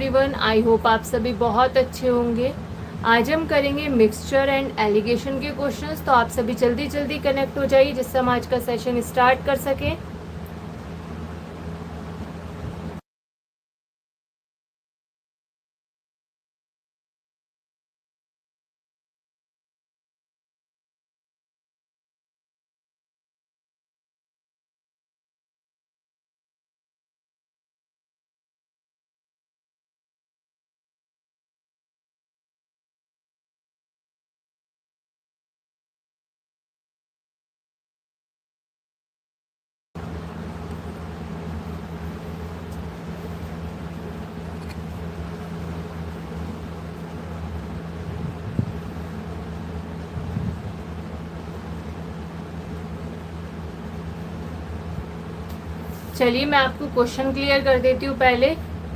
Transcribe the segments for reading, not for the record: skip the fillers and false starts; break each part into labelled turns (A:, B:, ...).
A: Everyone, I hope आप सभी बहुत अच्छे होंगे। आज हम करेंगे मिक्सचर एंड एलिगेशन के क्वेश्चंस, तो आप सभी जल्दी जल्दी कनेक्ट हो जाइए जिससे हम आज का सेशन स्टार्ट कर सकें। चलिए मैं आपको क्वेश्चन क्लियर कर देती हूँ। पहले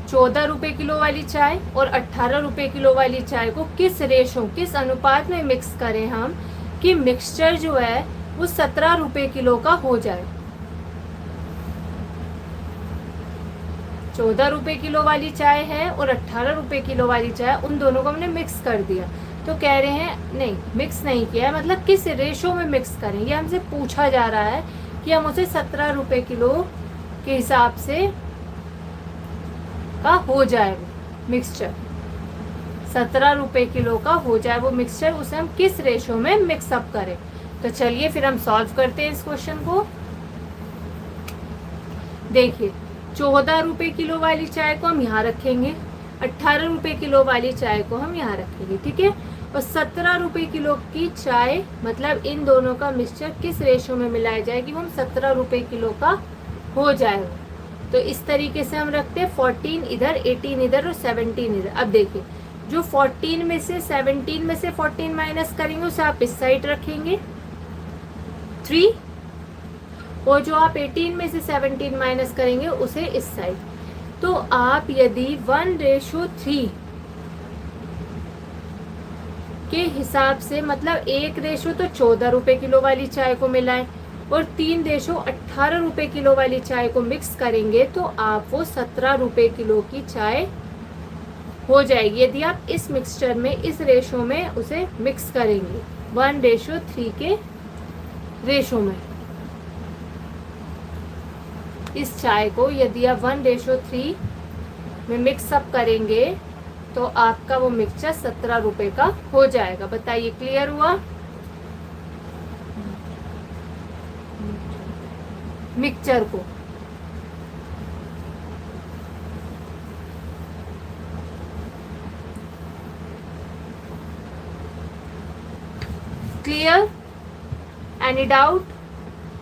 A: 14 रुपये किलो वाली चाय और 18 रुपये किलो वाली चाय को किस रेशो, किस अनुपात में मिक्स करें हम कि मिक्सचर जो है वो 17 रुपये किलो का हो जाए। 14 रुपये किलो वाली चाय है और 18 रुपये किलो वाली चाय, उन दोनों को हमने मिक्स कर दिया। तो कह रहे हैं नहीं, मिक्स नहीं किया है, मतलब किस रेशो में मिक्स करें, ये हमसे पूछा जा रहा है कि हम उसे 17 रुपये किलो के हिसाब से का हो जाए वो मिक्सचर, 17 रुपये किलो का हो जाए वो मिक्सचर, उसे हम किस रेशो में मिक्सअप करें। तो चलिए फिर हम सॉल्व करते हैं इस क्वेश्चन को। देखिए 14 रुपये किलो वाली चाय को हम यहाँ रखेंगे, 18 रुपये किलो वाली चाय को हम यहाँ रखेंगे, ठीक है। और 17 रुपये किलो की चाय, मतलब इन दोनों का मिक्सचर किस रेशो में मिलाया जाए कि हम 17 रुपये किलो का हो जाए। तो इस तरीके से हम रखते हैं 14 इधर, 18 इधर और 17 इधर। अब देखिए जो 14 में से 17 में से 14 माइनस करेंगे उसे आप इस साइड रखेंगे 3, और जो आप 18 में से 17 माइनस करेंगे उसे इस साइड। तो आप यदि 1:3 के हिसाब से, मतलब 1 तो 14 रुपये किलो वाली चाय को मिलाएं और 3 18 रुपये किलो वाली चाय को मिक्स करेंगे तो आप वो 17 रुपये किलो की चाय हो जाएगी, यदि आप इस मिक्सचर में, इस रेशो में उसे मिक्स करेंगे 1:3 के रेशो में। इस चाय को यदि आप 1:3 में मिक्सअप करेंगे तो आपका वो मिक्सचर 17 रुपये का हो जाएगा। बताइए क्लियर हुआ? मिक्सचर को क्लियर? Any doubt?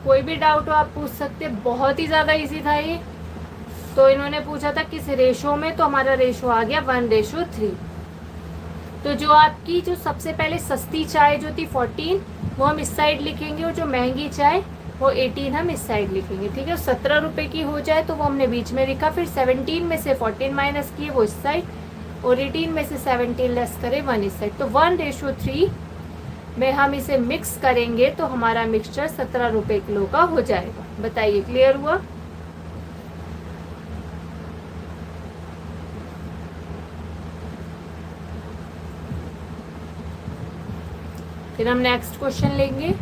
A: कोई भी डाउट हो आप पूछ सकते, बहुत ही ज्यादा इजी था ये। तो इन्होंने पूछा था किस रेशो में, तो हमारा रेशो आ गया 1:3। तो जो आपकी जो सबसे पहले सस्ती चाय जो थी 14, वो हम इस साइड लिखेंगे, और जो महंगी चाय वो 18 हम इस साइड लिखेंगे, ठीक है। 17 रुपये की हो जाए तो वो हमने बीच में लिखा, फिर 17 में से 14 माइनस किए वो इस साइड, और 18 में से 17 लेस करे 1 इस साइड। तो 1:3 में हम इसे मिक्स करेंगे तो हमारा मिक्सचर 17 रुपये किलो का हो जाएगा। बताइए क्लियर हुआ? फिर हम नेक्स्ट क्वेश्चन लेंगे।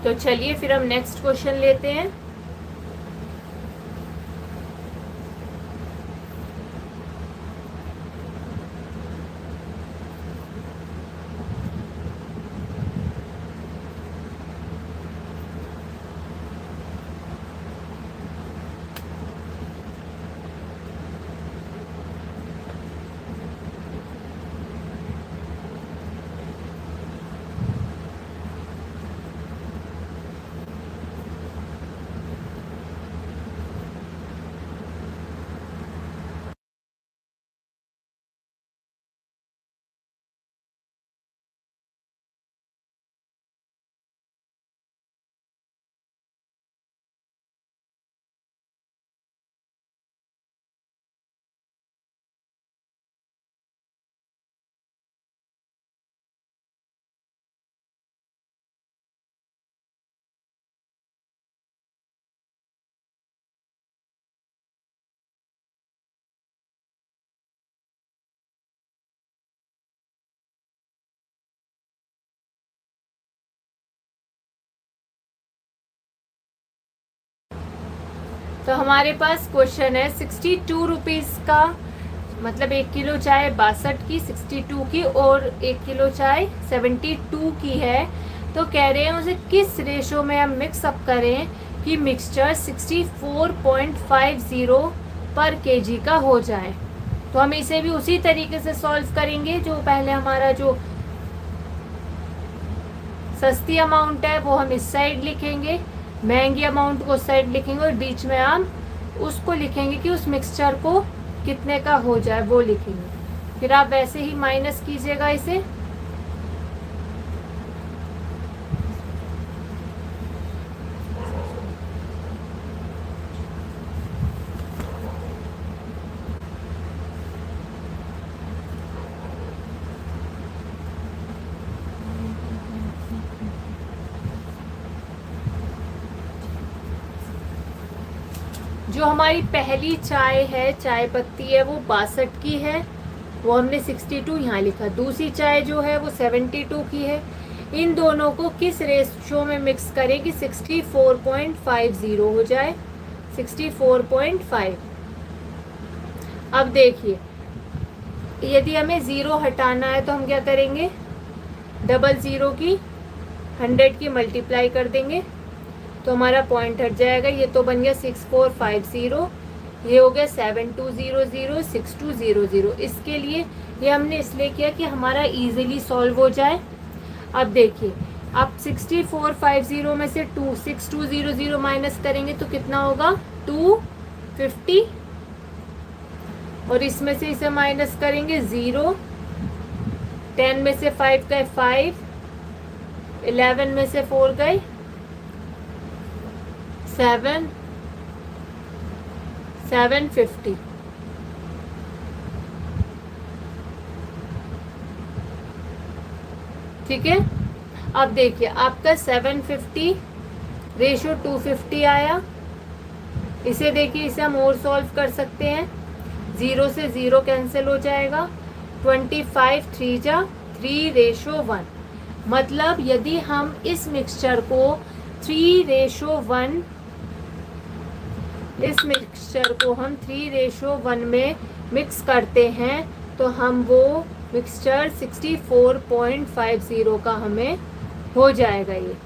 A: तो चलिए फिर हम नेक्स्ट क्वेश्चन लेते हैं। तो हमारे पास क्वेश्चन है 62 रुपीज़ का, मतलब 1 किलो चाय 62 की, 62 की, और 1 किलो चाय 72 की है। तो कह रहे हैं उसे किस रेशो में हम मिक्स अप करें कि मिक्सचर 64.50 पर केजी का हो जाए। तो हम इसे भी उसी तरीके से सॉल्व करेंगे। जो पहले हमारा जो सस्ती अमाउंट है वो हम इस साइड लिखेंगे, महंगी अमाउंट को उस साइड लिखेंगे, और बीच में हम उसको लिखेंगे कि उस मिक्सचर को कितने का हो जाए वो लिखेंगे। फिर आप वैसे ही माइनस कीजिएगा इसे। जो हमारी पहली चाय है, चाय पत्ती है, वो 62 की है, वो हमने 62 यहाँ लिखा। दूसरी चाय जो है वो 72 की है। इन दोनों को किस रेशो में मिक्स करें कि 64.50 हो जाए, 64.5। अब देखिए, यदि हमें ज़ीरो हटाना है तो हम क्या करेंगे, डबल ज़ीरो की 100 की मल्टीप्लाई कर देंगे तो हमारा पॉइंट हट जाएगा। ये तो बन गया 6450, ये हो गया 7200, 6200। इसके लिए ये हमने इसलिए किया कि हमारा इजीली सॉल्व हो जाए। अब देखिए, आप 6450 में से 6200 माइनस करेंगे तो कितना होगा, 250, और इसमें से इसे माइनस करेंगे 0, 10 में से 5 गए 5, 11 में से 4 गए 7, 750। ठीक है। अब देखिए, आपका 750 रेशो 250 आया। इसे देखिए, इसे हम और सॉल्व कर सकते हैं। 0 से 0 कैंसिल हो जाएगा। 25 3 जा 3 रेशो 1। मतलब यदि हम इस मिक्सचर को 3 रेशो 1, इस मिक्सचर को हम 3 रेशो 1 में मिक्स करते हैं तो हम वो मिक्सचर 64.50 का हमें हो जाएगा। ये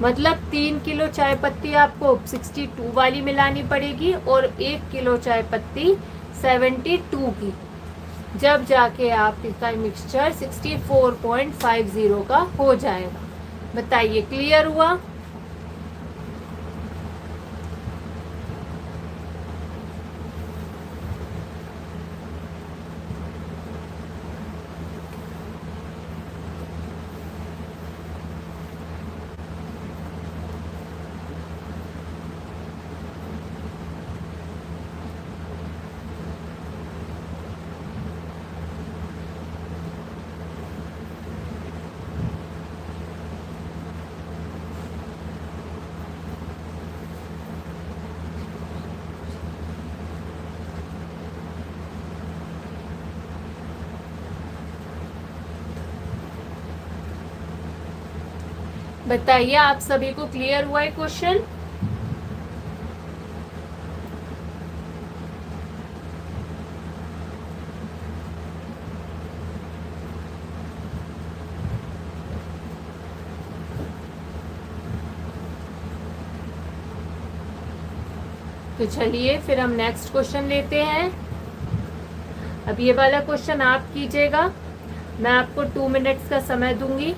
A: मतलब 3 किलो चाय पत्ती आपको 62 वाली मिलानी पड़ेगी और 1 किलो चाय पत्ती 72 की, जब जाके आप इसका मिक्सचर 64.50 का हो जाएगा। बताइए, क्लियर हुआ? बताइए, आप सभी को क्लियर हुआ है क्वेश्चन? तो चलिए फिर हम नेक्स्ट क्वेश्चन लेते हैं। अब ये वाला क्वेश्चन आप कीजिएगा, मैं आपको 2 मिनट्स का समय दूंगी।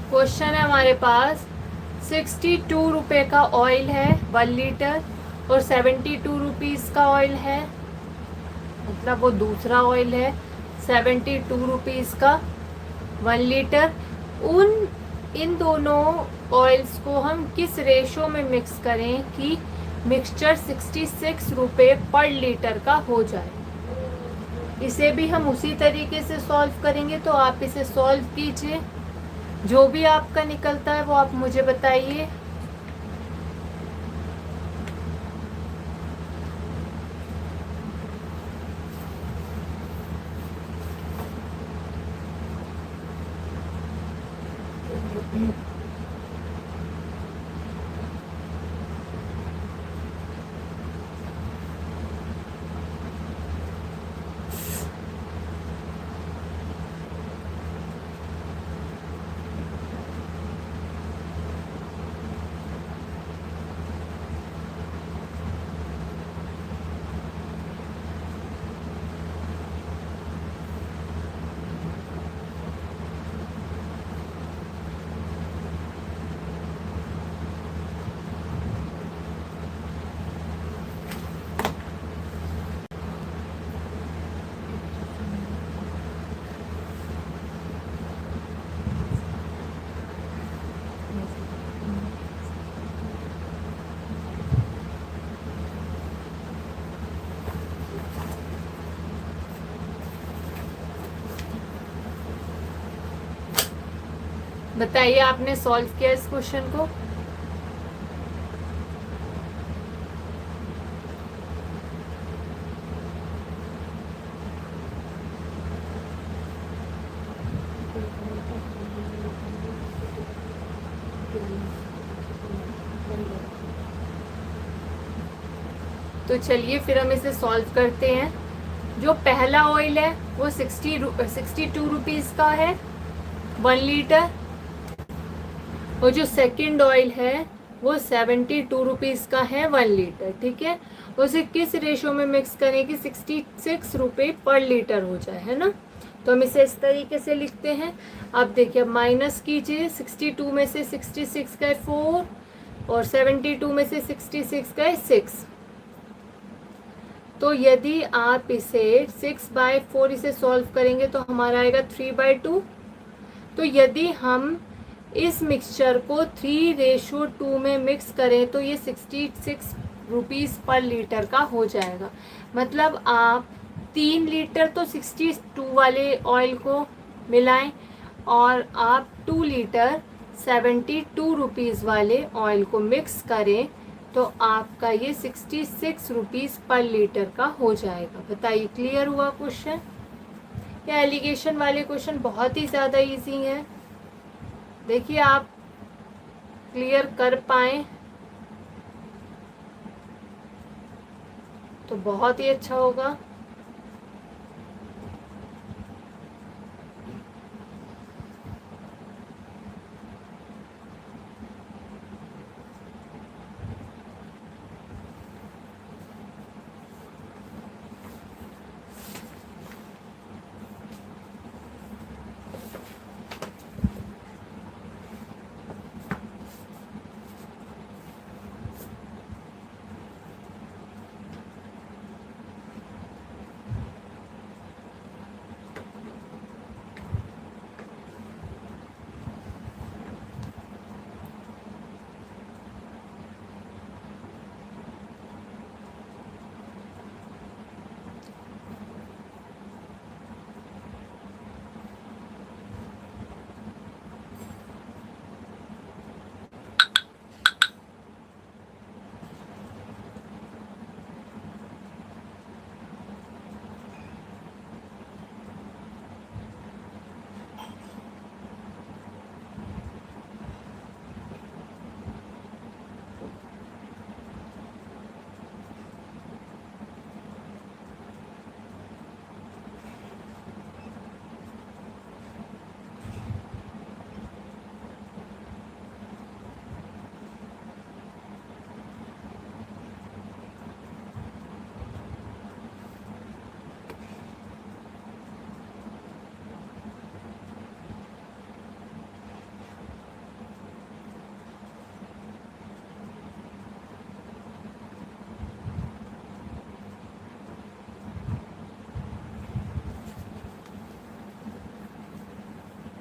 A: क्वेश्चन है हमारे पास 62 रुपये का ऑयल है 1 लीटर और 72 रुपीज़ का ऑयल है, मतलब वो दूसरा ऑयल है 72 रुपीज़ का 1 लीटर। इन दोनों ऑयल्स को हम किस रेशो में मिक्स करें कि मिक्सचर 66 रुपये पर लीटर का हो जाए। इसे भी हम उसी तरीके से सॉल्व करेंगे, तो आप इसे सॉल्व कीजिए, जो भी आपका निकलता है वो आप मुझे बताइए। बताइए आपने सॉल्व किया इस क्वेश्चन को। तो चलिए फिर हम इसे सॉल्व करते हैं। जो पहला ऑयल है वो 62 रुपीज़ का है 1 लीटर, और जो सेकंड ऑयल है वो 72 रुपीज़ का है 1 लीटर। ठीक है, उसे किस रेशो में मिक्स करें कि 66 रुपये पर लीटर हो जाए, है ना। तो हम इसे इस तरीके से लिखते हैं। अब देखिए, माइनस कीजिए, 62 में से 66 का 4 और 72 में से 66 का 6। तो यदि आप इसे 6/4 इसे सॉल्व करेंगे तो हमारा आएगा 3/2। तो यदि हम इस मिक्सचर को 3:2 में मिक्स करें तो ये 66 रुपीज़ पर लीटर का हो जाएगा। मतलब आप 3 लीटर तो 62 वाले ऑयल को मिलाएं और आप 2 लीटर 72 रुपीज़ वाले ऑयल को मिक्स करें तो आपका ये 66 रुपीज़ पर लीटर का हो जाएगा। बताइए, क्लियर हुआ क्वेश्चन? ये एलिगेशन वाले क्वेश्चन बहुत ही ज़्यादा इजी हैं। देखिए, आप क्लियर कर पाएँ तो बहुत ही अच्छा होगा।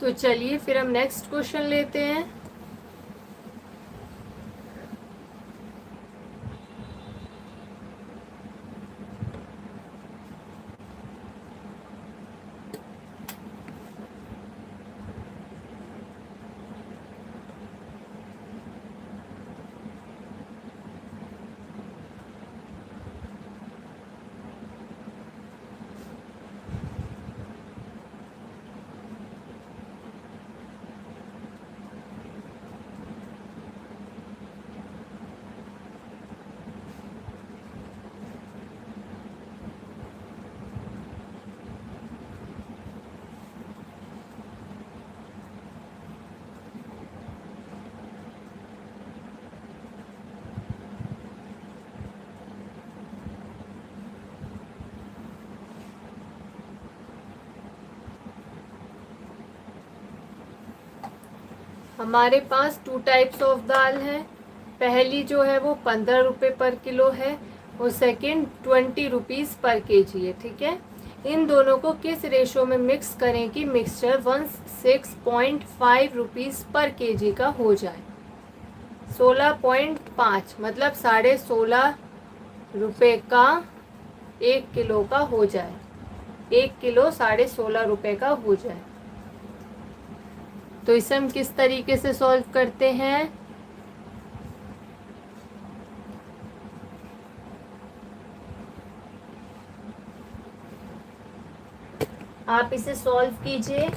A: तो चलिए फिर हम नेक्स्ट क्वेश्चन लेते हैं। हमारे पास 2 टाइप्स ऑफ दाल है। पहली जो है वो 15 रुपये पर किलो है और सेकंड 20 रुपीज़ पर केजी है। ठीक है, इन दोनों को किस रेशो में मिक्स करें कि मिक्सचर 16.5 रुपीज़ पर केजी का हो जाए। 16.5 मतलब 16.5 रुपये का 1 किलो का हो जाए। 1 किलो 16.5 रुपये का हो जाए। तो इसे हम किस तरीके से सॉल्व करते हैं। आप इसे सॉल्व कीजिए।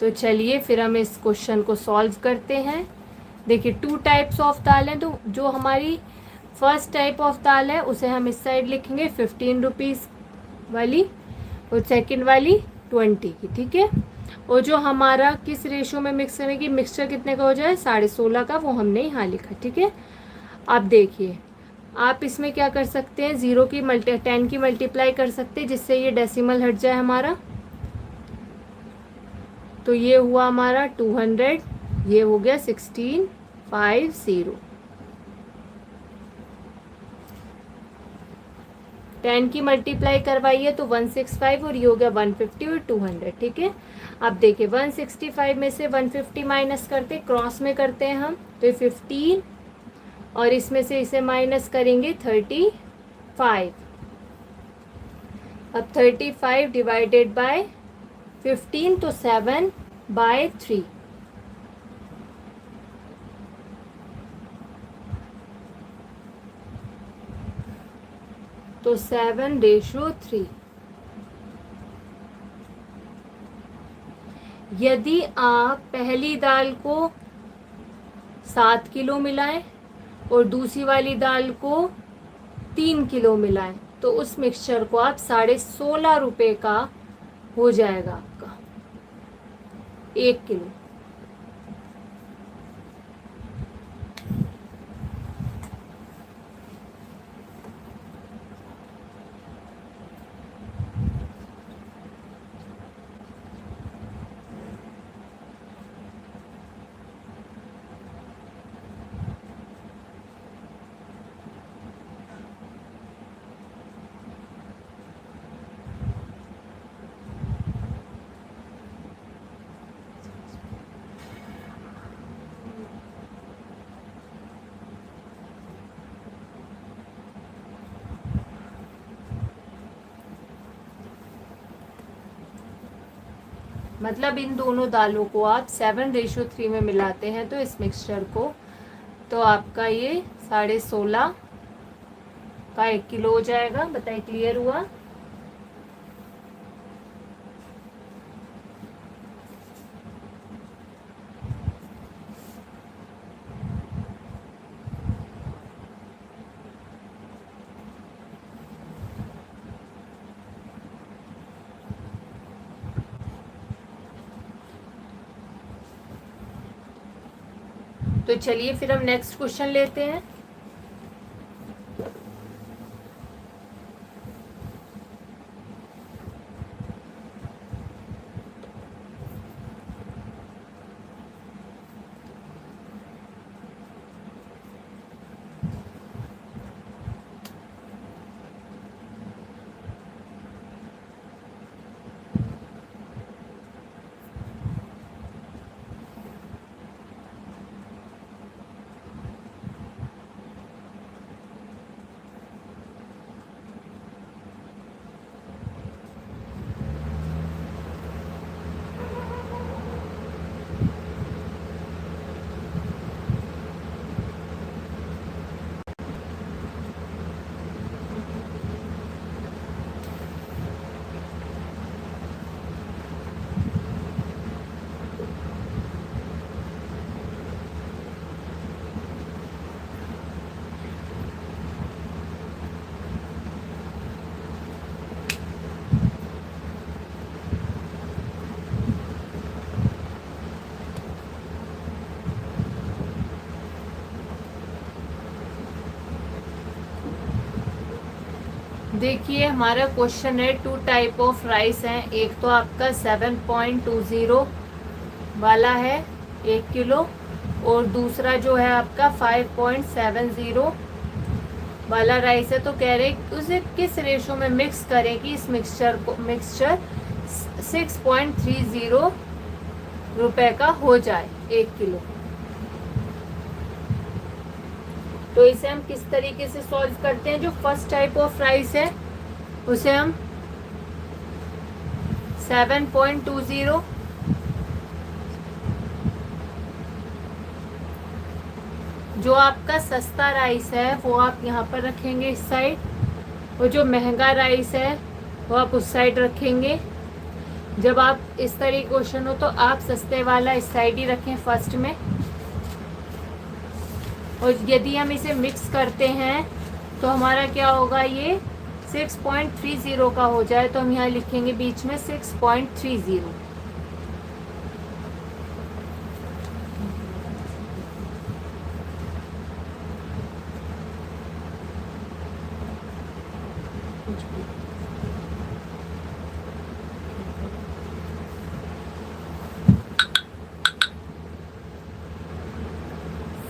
A: तो चलिए फिर हम इस क्वेश्चन को सॉल्व करते हैं। देखिए 2 टाइप्स ऑफ दाल हैं, तो जो हमारी फर्स्ट टाइप ऑफ दाल है उसे हम इस साइड लिखेंगे 15 रुपीज़ वाली, और सेकंड वाली 20 की, ठीक है। और जो हमारा किस रेशो में मिक्स करेंगे, मिक्सचर कितने का हो जाए 16.5 का, वो हमने यहाँ लिखा, ठीक है। अब देखिए आप इसमें क्या कर सकते हैं, 10 की मल्टीप्लाई कर सकते हैं जिससे ये डेसिमल हट जाए हमारा। तो ये हुआ हमारा 200, ये हो गया 1650। 10 की मल्टीप्लाई करवाइए तो 165, और ये हो गया 150 और 200, ठीक है। अब देखिए 165 में से 150 माइनस करते, क्रॉस में करते हैं हम, तो ये 15, और इसमें से इसे माइनस करेंगे 35। अब 35 डिवाइडेड बाय 15 तो 7/3। तो 7:3। यदि आप पहली दाल को 7 किलो मिलाएं और दूसरी वाली दाल को 3 किलो मिलाएं तो उस मिक्सचर को आप 16.5 का हो जाएगा आपका 1 किलो। मतलब इन दोनों दालों को आप 7:3 में मिलाते हैं तो इस मिक्सचर को, तो आपका ये 16.5 का 1 किलो हो जाएगा। बताइए क्लियर हुआ? तो चलिए फिर हम नेक्स्ट क्वेश्चन लेते हैं। देखिए हमारा क्वेश्चन है 2 टाइप ऑफ राइस हैं। एक तो आपका 7.20 वाला है 1 किलो, और दूसरा जो है आपका 5.70 वाला राइस है। तो कह रहे उसे किस रेशो में मिक्स करें कि इस मिक्सचर 6.30 रुपए का हो जाए 1 किलो। तो इसे हम किस तरीके से सॉल्व करते हैं। जो फर्स्ट टाइप ऑफ राइस है उसे हम 7.20, जो आपका सस्ता राइस है वो आप यहाँ पर रखेंगे इस साइड, और जो महंगा राइस है वो आप उस साइड रखेंगे। जब आप इस तरह क्वेश्चन हो तो आप सस्ते वाला इस साइड ही रखें फर्स्ट में, और यदि हम इसे मिक्स करते हैं तो हमारा क्या होगा, ये 6.30 का हो जाए तो हम यहाँ लिखेंगे बीच में 6.30।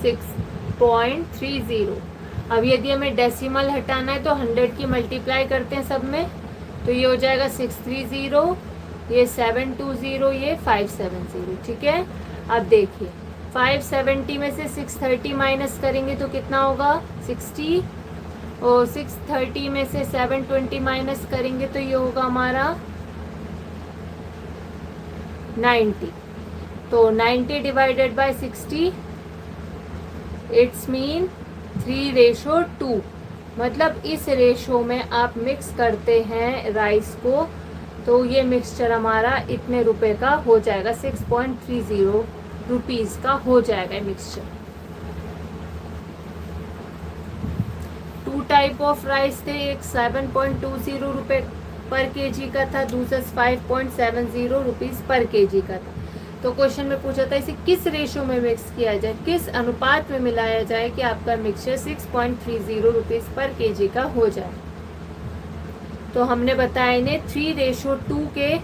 A: सिक्स 6.30। अब यदि हमें डेसिमल हटाना है तो 100 की मल्टीप्लाई करते हैं सब में, तो ये हो जाएगा 630, ये 720, ये 570। ठीक है, अब देखिए 570 में से 630 माइनस करेंगे तो कितना होगा 60, और 630 में से 720 माइनस करेंगे तो ये होगा हमारा 90। तो 90 डिवाइडेड बाय 60, इट्स मीन 3:2। मतलब इस रेशो में आप मिक्स करते हैं राइस को तो ये मिक्सचर हमारा इतने रुपए का हो जाएगा, 6.30 रुपीज़ का हो जाएगा मिक्सचर। 2 टाइप ऑफ राइस थे, एक 7.20 रुपये पर केजी का था, दूसरा 5.70 रुपीज़ पर केजी का था। तो क्वेश्चन में पूछा था इसे किस रेशो में मिक्स किया जाए, किस अनुपात में मिलाया जाए कि आपका मिक्सचर 6.30 रुपीज़ पर केजी का हो जाए। तो हमने बताया इन्हें 3:2 के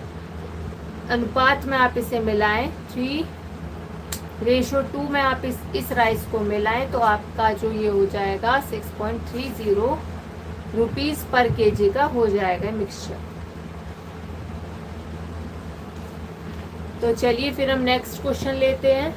A: अनुपात में आप इसे मिलाएं, 3:2 में आप इस राइस को मिलाएं तो आपका जो ये हो जाएगा 6.30 रुपीज़ पर केजी का हो जाएगा मिक्सचर। तो चलिए फिर हम नेक्स्ट क्वेश्चन लेते हैं।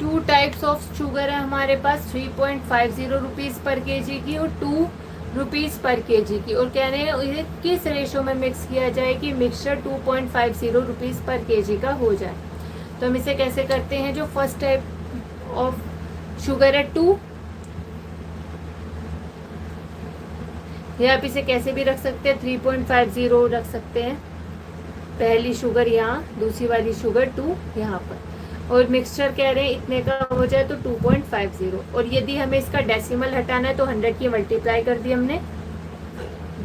A: टू टाइप्स ऑफ शुगर है हमारे पास, 3.50 रुपीज़ पर केजी की और 2 रुपीज़ पर केजी की, और कह रहे हैं इसे किस रेशो में मिक्स किया जाए कि मिक्सचर 2.50 रुपीज़ पर केजी का हो जाए। तो हम इसे कैसे करते हैं, जो फर्स्ट टाइप ऑफ शुगर है 2, या आप इसे कैसे भी रख सकते हैं 3.50 रख सकते हैं, पहली शुगर यहाँ, दूसरी वाली शुगर 2 यहाँ पर, और मिक्सचर कह रहे हैं इतने का हो जाए तो 2.50। और यदि हमें इसका डेसिमल हटाना है तो 100 की मल्टीप्लाई कर दी हमने,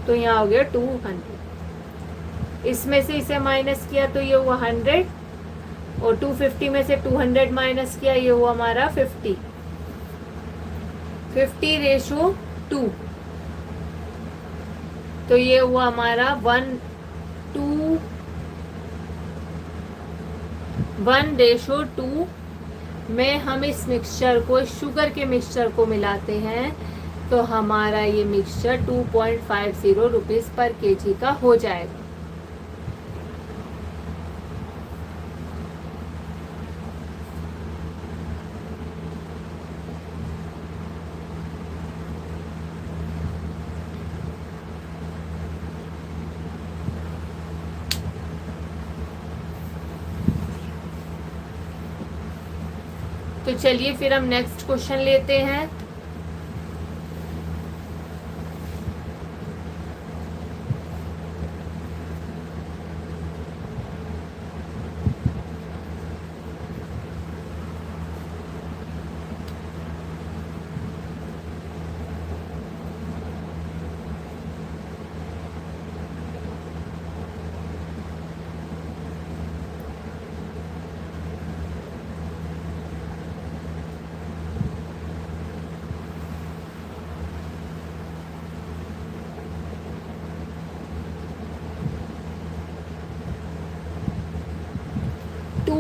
A: तो यहाँ हो गया 200। इसमें से इसे माइनस किया तो ये हुआ 100, और 250 में से 200 माइनस किया, ये हुआ हमारा 50। 50:2, तो ये हुआ हमारा 1:2 में हम इस मिक्सचर को, शुगर के मिक्सचर को मिलाते हैं तो हमारा ये मिक्सचर 2.50 रुपीज़ पर केजी का हो जाएगा। तो चलिए फिर हम नेक्स्ट क्वेश्चन लेते हैं।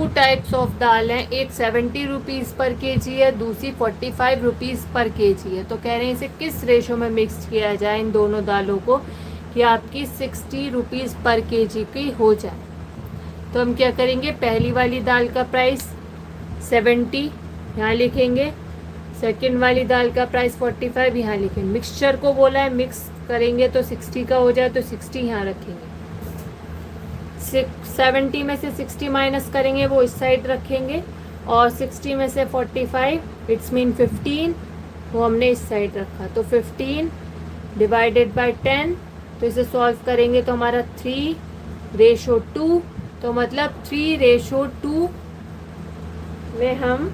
A: टू टाइप्स ऑफ दाल हैं, एक 70 रुपीज़ पर केजी है, दूसरी 45 रुपीज़ पर केजी है। तो कह रहे हैं इसे किस रेशो में मिक्स किया जाए इन दोनों दालों को कि आपकी 60 रुपीज़ पर केजी की हो जाए। तो हम क्या करेंगे, पहली वाली दाल का प्राइस 70 यहाँ लिखेंगे, सेकंड वाली दाल का प्राइस 45 यहाँ लिखेंगे। मिक्सचर को बोला है मिक्स करेंगे तो 60 का हो जाए, तो 60 यहाँ रखेंगे। 70 में से 60 माइनस करेंगे, वो इस साइड रखेंगे, और 60 में से 45 इट्स मीन 15 वो हमने इस साइड रखा। तो 15 डिवाइडेड बाय 10, तो इसे सॉल्व करेंगे तो हमारा 3:2, तो मतलब 3:2 में हम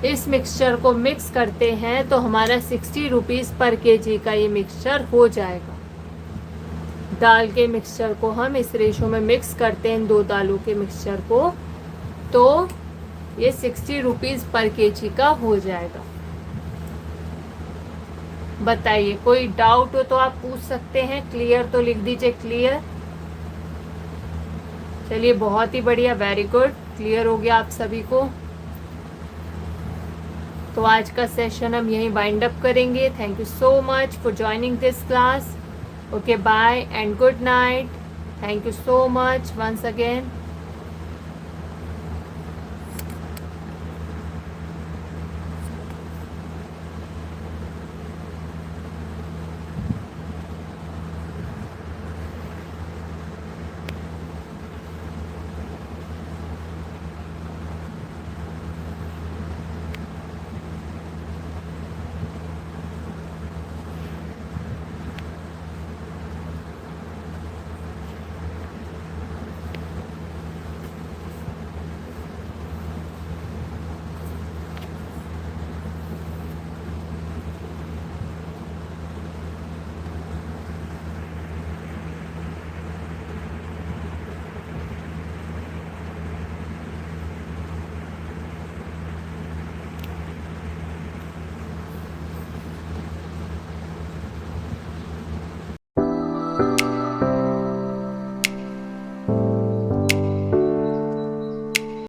A: इस मिक्सचर को मिक्स करते हैं तो हमारा 60 रुपीज़ पर केजी का ये मिक्सचर हो जाएगा। दाल के मिक्सचर को हम इस रेशो में मिक्स करते हैं इन दो दालों के मिक्सचर को, तो ये 60 रुपीज़ पर केजी का हो जाएगा। बताइए, कोई डाउट हो तो आप पूछ सकते हैं। क्लियर तो लिख दीजिए क्लियर। चलिए बहुत ही बढ़िया, वेरी गुड, क्लियर हो गया आप सभी को। तो आज का सेशन हम यहीं वाइंड अप करेंगे। Thank you so much for joining this class. Okay, bye and good night. Thank you so much once again.